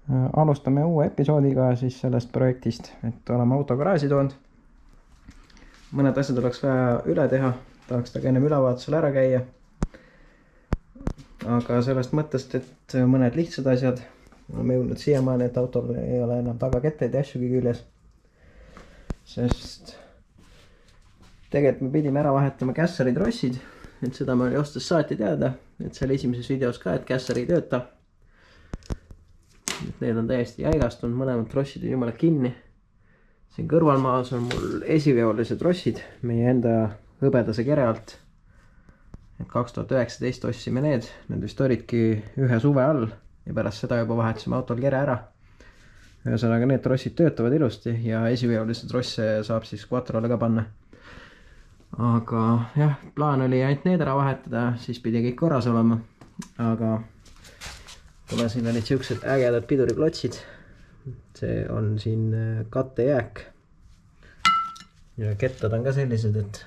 Alustame uue episoodiga siis sellest projektist, et oleme auto garaaži toonud. Mõned asjad oleks vaja üle teha, tahaks taga ennem ülevaatusel ära käia. Aga sellest mõttest, et mõned lihtsad asjad, oleme jõudnud siiamaani, et autol ei ole enam tagaketteid ja asjugi küljes. Sest tegelikult me pidime ära vahetama Cassari trossid, et seda me oli ostes saati teada, et seal esimeses videos ka, et Cassar ei tööta. Need on täiesti jäigastunud, mõlemad trossid on jumala kinni. Siin kõrvalmaas on mul esiveolised trossid meie enda hõbedase kere alt. Et 2019 ostsime need vist olidki ühe suve all ja pärast seda juba vahetasime autol kere ära. Ühesõnaga need trossid töötavad ilusti ja esiveolised trosse saab siis Quattrole ka panna. Aga jah, plaan oli ainult need ära vahetada, siis pidi kõik korras olema. Aga kuna siin olid siuksed ägedad piduriklotsid, see on siin kattejääk ja kettad on ka sellised, et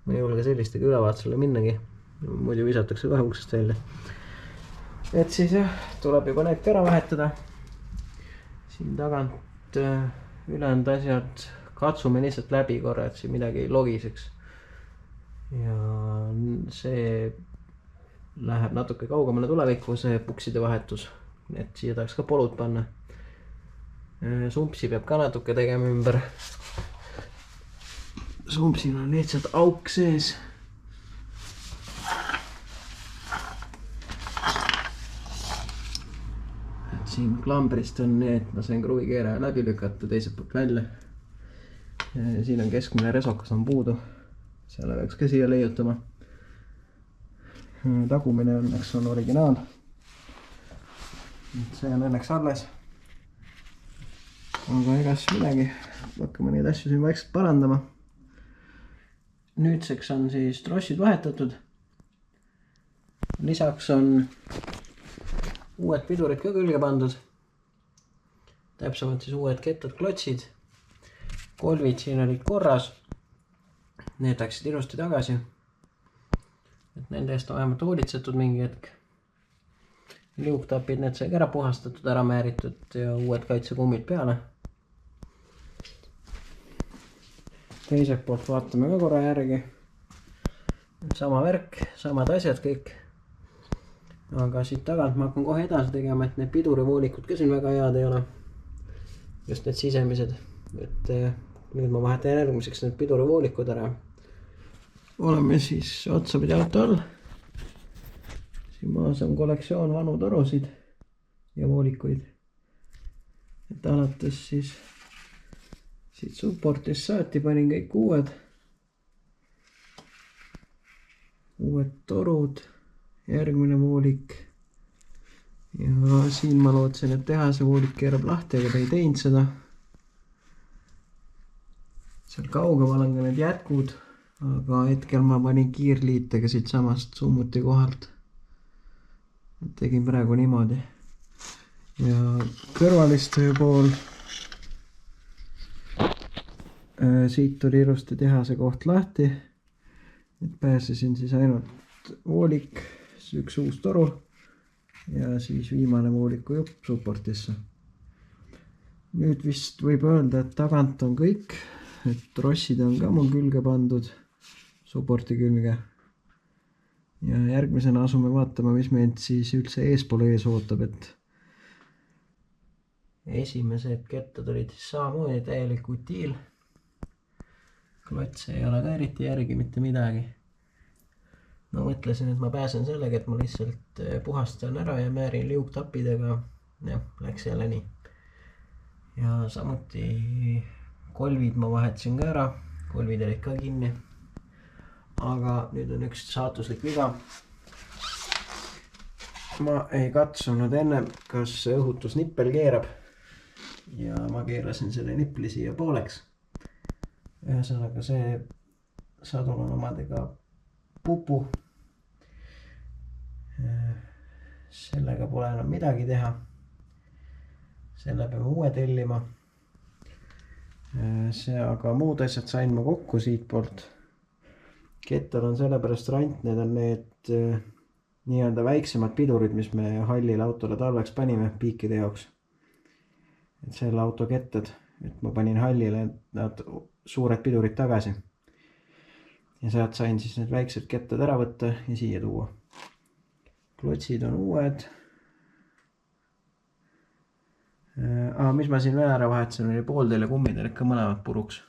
ma ei julge sellistega ülevaatusele minnagi, muidu visatakse kohe uksest välja. Et siis jah, tuleb juba need ära vahetada. Siin tagant ülejäänud asjad katsume lihtsalt läbi korra, et siin midagi ei logiseks. Ja see läheb natuke kaugemale tulevikku, see pukside vahetus, et siia tahaks ka polud panna. Sumpsi peab ka natuke tegema ümber. Sumpsil on lihtsalt auk sees. Et siin klambrist on nii, et ma sain kruvikeeraja läbi lükata teiselt poolt välja. Siin on keskmine resokas on puudu. Selle peaks ka siia leiutama. Tagumine õnneks on originaal. See on õnneks alles. Aga egas midagi. Hakkame neid asju siin vaikselt parandama. Nüüdseks on siis trossid vahetatud. Lisaks on uued pidurid ka külge pandud. Täpsemalt siis uued kettad klotsid. Kolvid siin olid korras. Need läksid ilusti tagasi. Et nende eest on vähemalt hoolitsetud mingi hetk. Liuktapid, need sai ära puhastatud, ära määritud ja uued kaitsekummid peale. Teiselt poolt vaatame ka korra järgi. Sama värk, samad asjad kõik. Aga siit tagant ma hakkan kohe edasi tegema, et need pidurivoolikud ka siin väga head ei ole. Just need sisemised. Et nüüd ma vahetan järgmiseks need pidurivoolikud ära. Oleme siis otsapidi auto all. Siin maas on kollektsioon vanu torusid ja voolikuid. Et alates siis siit supportist saati panin kõik uued. Uued torud, järgmine voolik. Ja siin ma lootsin, et tehase voolik keerab lahti, aga ta ei teinud seda. Seal kaugemal on ka need jätkud. Aga hetkel ma panin kiirliitega siit samast summuti kohalt. Tegin praegu niimoodi. Ja kõrvaliste pool. Siit tuli ilusti tehase koht lahti. Et pääsesin siis ainult voolik, üks uus toru. Ja siis viimane vooliku jupp supportisse. Nüüd vist võib öelda, et tagant on kõik. Et trossid on ka mul külge pandud. Supporti külge. Ja järgmisena asume vaatama, mis meid siis üldse eespool ees ootab, et esimesed kettad olid siis samamoodi täielik utiil. Klots ei ole ka eriti järgi mitte midagi. No mõtlesin, et ma pääsen sellega, et ma lihtsalt puhastan ära ja määrin liuktapidega. Jah, läks jälle nii. Ja samuti kolvid ma vahetasin ka ära. Kolvid olid ka kinni. Aga nüüd on üks saatuslik viga. Ma ei katsunud enne, kas õhutusnippel keerab. Ja ma keerasin selle nipli siia pooleks. Ühesõnaga see sadul on omadega pupu. Sellega pole enam midagi teha. Selle peame uue tellima. See aga muud asjad sain ma kokku siit poolt. Kettad on sellepärast rant, need on need nii-öelda väiksemad pidurid, mis me hallile autole talveks panime piikide jaoks. Et selle auto kettad, et ma panin hallile nad suured pidurid tagasi. Ja sealt sain siis need väiksed kettad ära võtta ja siia tuua. Klotsid on uued. Mis ma siin veel ära vahetasin, oli poolteile kummid olid ka mõlemad puruks.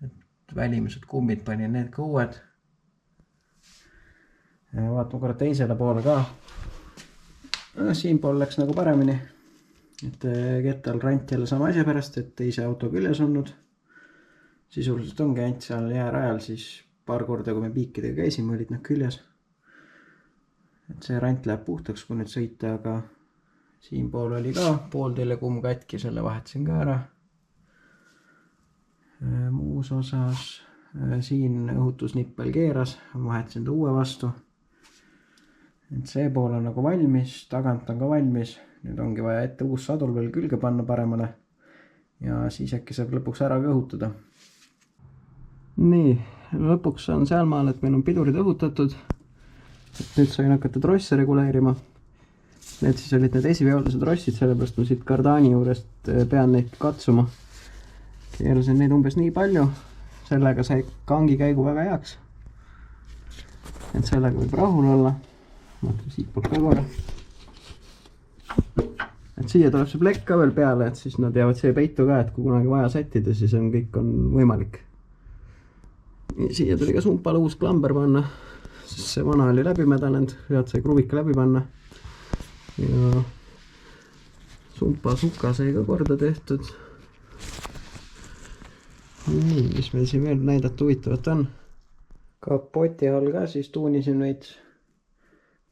Et välimused kummid panin need ka uued. Vaatame korra teisele poole ka. Siin pool läks nagu paremini. Et kettal rant jälle sama asja pärast, et teise auto küljes olnud. Sisuliselt ongi ainult seal jäärajal siis paar korda, kui me piikidega käisime, olid nad küljes. Et see rant läheb puhtaks, kui nüüd sõita, aga siin pool oli ka poolteile kumm katki, selle vahetasin ka ära. Muus osas siin õhutusnippel keeras, vahetasin ta uue vastu. Et see pool on nagu valmis, tagant on ka valmis. Nüüd ongi vaja ette uus sadul veel külge panna paremale. Ja siis äkki saab lõpuks ära ka õhutada. Nii, lõpuks on sealmaal, et meil on pidurid õhutatud. Et nüüd sain hakata trosse reguleerima. Need siis olid need esiveolised rossid, sellepärast ma siit kardaani juurest pean neid katsuma. Keerasin neid umbes nii palju. Sellega sai kangi käigu väga heaks. Et sellega võib rahul olla. Mõtlen siit poolt ka korra. Et siia tuleb see plekk ka veel peale, et siis nad jäävad siia peitu ka, et kui kunagi vaja sättida, siis kõik on võimalik. Siia tuli ka sumpale uus klamber panna, sest see vana oli läbi mädanenud, head sai kruvika läbi panna. Ja sumpa suka sai ka korda tehtud. Nii, mis meil siin veel näidata huvitavat on. Kapoti all ka siis tuunisin veits.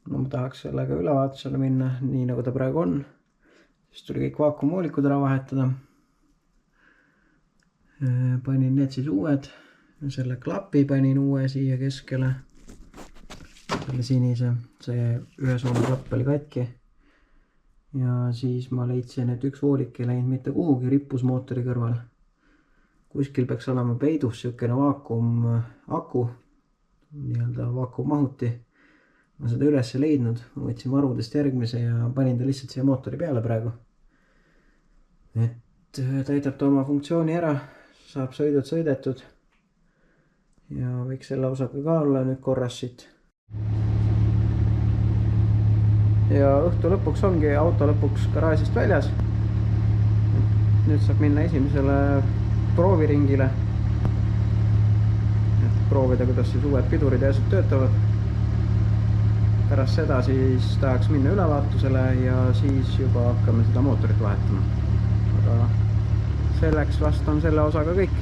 No ma tahaks sellega ülevaatusele minna, nii nagu ta praegu on. Siis tuli kõik vaakumvoolikud ära vahetada. Panin need siis uued. Selle klapi panin uue siia keskele. Selle sinise. See ühe suuna klapp oli katki. Ja siis ma leidsin, et üks voolik ei läinud mitte kuhugi, rippus mootori kõrval. Kuskil peaks olema peidus siukene vaakum aku. Nii-öelda vaakum mahuti. Ma seda üles leidnud, ma võtsin varudest järgmise ja panin ta lihtsalt siia mootori peale praegu. Et täidab ta oma funktsiooni ära, saab sõidud sõidetud ja võiks selle osaga ka olla nüüd korras siit. Ja õhtu lõpuks ongi auto lõpuks garaažist väljas. Nüüd saab minna esimesele prooviringile, et proovida, kuidas siis uued pidurid ja asjad töötavad. Pärast seda siis tahaks minna ülevaatusele ja siis juba hakkame seda mootorit vahetama. Aga selleks vast on selle osaga kõik.